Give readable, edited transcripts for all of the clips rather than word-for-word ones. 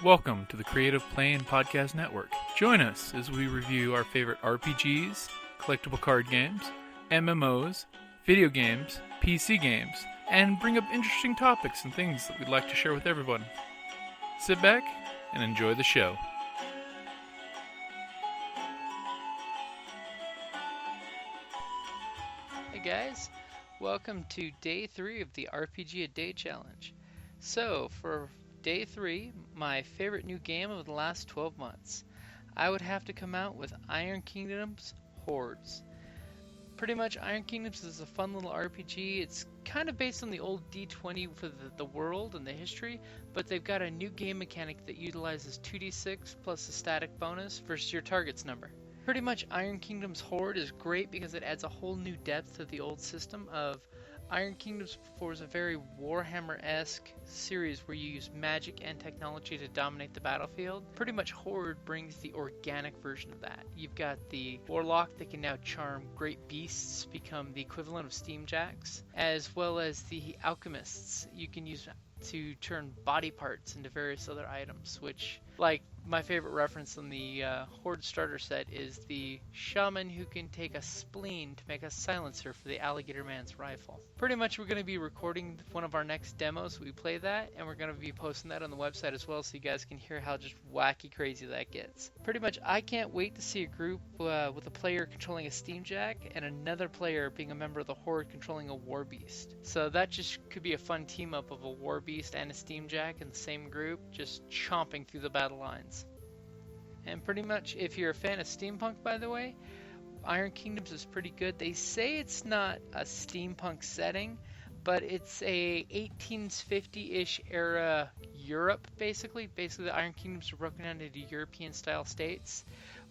Welcome to the Creative Play and Podcast Network. Join us as we review our favorite RPGs, collectible card games, MMOs, video games, PC games, and bring up interesting topics and things that we'd like to share with everyone. Sit back and enjoy the show. Hey guys, welcome to Day 3 of the RPG a Day Challenge. So, for Day 3, my favorite new game of the last 12 months, I would have to come out with Iron Kingdom's Hordes. Pretty much, Iron Kingdoms is a fun little RPG. It's kind of based on the old D20 for the world and the history, but they've got a new game mechanic that utilizes 2d6 plus a static bonus versus your target's number. Pretty much, Iron Kingdom's Horde is great because it adds a whole new depth to the old system of Iron Kingdoms before was a very Warhammer-esque series where you use magic and technology to dominate the battlefield. Pretty much Horde brings the organic version of that. You've got the Warlock that can now charm great beasts, become the equivalent of Steamjacks, as well as the Alchemists you can use to turn body parts into various other items, which, like, my favorite reference in the Horde starter set is the shaman who can take a spleen to make a silencer for the Alligator Man's rifle. Pretty much we're going to be recording one of our next demos. We play that, and we're going to be posting that on the website as well so you guys can hear how just wacky crazy that gets. Pretty much I can't wait to see a group with a player controlling a Steamjack and another player being a member of the Horde controlling a War Beast. So that just could be a fun team up of a War Beast and a Steamjack in the same group, just chomping through the battle lines. And pretty much, if you're a fan of steampunk, by the way, Iron Kingdoms is pretty good. They say it's not a steampunk setting, but it's a 1850-ish era Europe, basically. Basically, the Iron Kingdoms are broken down into European-style states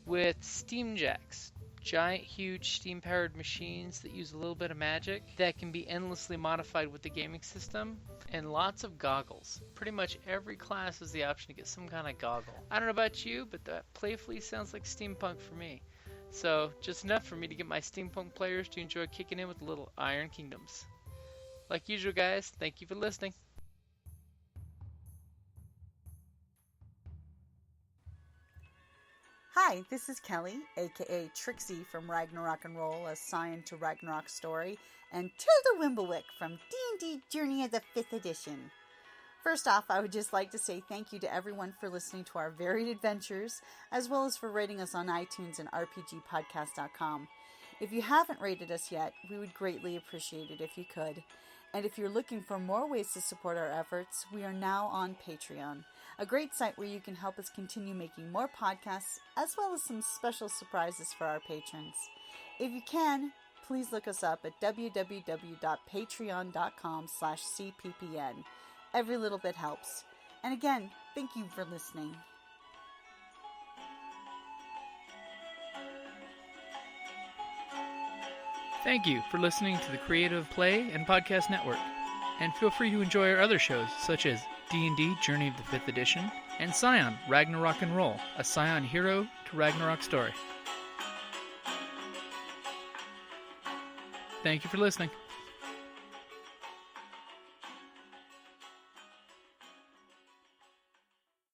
with steamjacks. Giant, huge, steam-powered machines that use a little bit of magic that can be endlessly modified with the gaming system, and lots of goggles. Pretty much every class has the option to get some kind of goggle. I don't know about you, but that playfully sounds like steampunk for me. So, just enough for me to get my steampunk players to enjoy kicking in with a little Iron Kingdoms. Like usual, guys, thank you for listening. Hi, this is Kelly, aka Trixie from Ragnarok and Roll, assigned to Ragnarok Story, and Tilda Wimblewick from D&D Journey of the 5th Edition. First off, I would just like to say thank you to everyone for listening to our varied adventures, as well as for rating us on iTunes and RPGpodcast.com. If you haven't rated us yet, we would greatly appreciate it if you could. And if you're looking for more ways to support our efforts, we are now on Patreon, a great site where you can help us continue making more podcasts, as well as some special surprises for our patrons. If you can, please look us up at www.patreon.com/cppn. Every little bit helps. And again, thank you for listening. Thank you for listening to the Creative Play and Podcast Network. And feel free to enjoy our other shows, such as D&D Journey of the 5th Edition and Scion Ragnarok and Roll, a Scion hero to Ragnarok story. Thank you for listening.